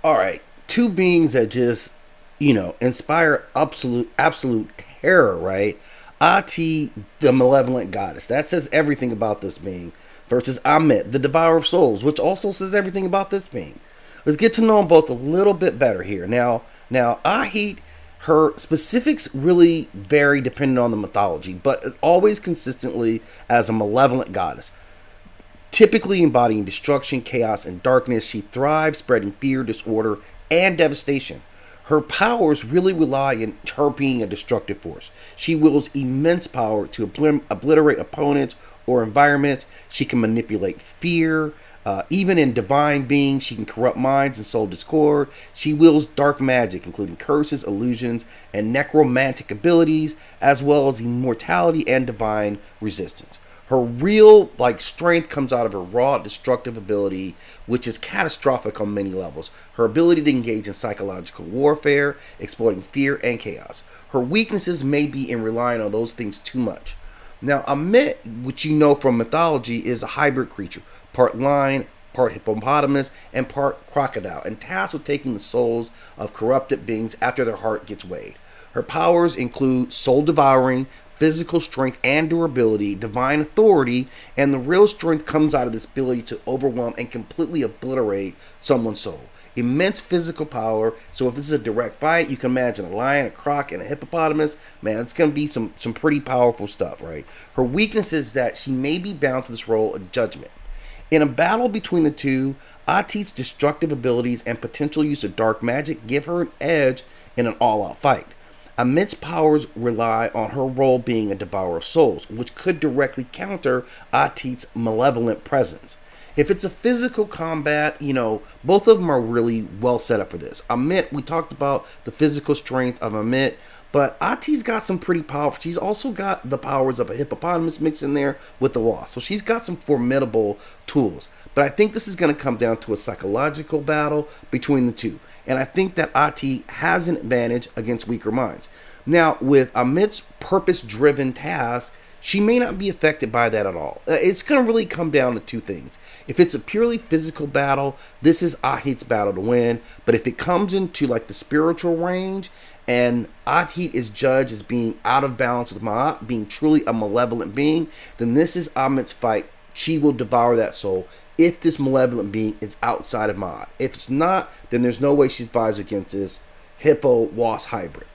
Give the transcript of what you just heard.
All right, two beings that just, inspire absolute terror, right? Ati, the malevolent goddess. That says everything about this being. Versus Ammit, the devourer of souls, which also says everything about this being. Let's get to know them both a little bit better here. Now, Ahit, her specifics really vary depending on the mythology, but always consistently as a malevolent goddess. Typically embodying destruction, chaos, and darkness, she thrives spreading fear, disorder, and devastation. Her powers really rely on her being a destructive force. She wields immense power to obliterate opponents or environments. She can manipulate fear. Even in divine beings, she can corrupt minds and sow discord. She wields dark magic, including curses, illusions, and necromantic abilities, as well as immortality and divine resistance. Her real strength comes out of her raw destructive ability, which is catastrophic on many levels. Her ability to engage in psychological warfare, exploiting fear and chaos. Her weaknesses may be in relying on those things too much. Now, Ammit, which you know from mythology, is a hybrid creature, part lion, part hippopotamus, and part crocodile, and tasked with taking the souls of corrupted beings after their heart gets weighed. Her powers include soul devouring, physical strength and durability, divine authority, and the real strength comes out of this ability to overwhelm and completely obliterate someone's soul. Immense physical power. So if this is a direct fight, you can imagine a lion, a croc, and a hippopotamus. Man, it's going to be some pretty powerful stuff, right? Her weakness is that she may be bound to this role of judgment. In a battle between the two, Atit's destructive abilities and potential use of dark magic give her an edge in an all-out fight. Ammit's powers rely on her role being a devourer of souls, which could directly counter Atit's malevolent presence. If it's a physical combat, both of them are really well set up for this. Ammit, we talked about the physical strength of Ammit, but Ati's got some pretty powerful. She's also got the powers of a hippopotamus mixed in there with the wasp. So she's got some formidable tools. But I think this is going to come down to a psychological battle between the two. And I think that Ati has an advantage against weaker minds. Now, with Ammit's purpose-driven task, she may not be affected by that at all. It's going to really come down to two things. If it's a purely physical battle, this is Ahit's battle to win. But if it comes into the spiritual range, and Ahit is judged as being out of balance with Ma'at, being truly a malevolent being, then this is Ammit's fight. She will devour that soul if this malevolent being is outside of Ma'at. If it's not, then there's no way she survives against this hippo-wasp hybrid.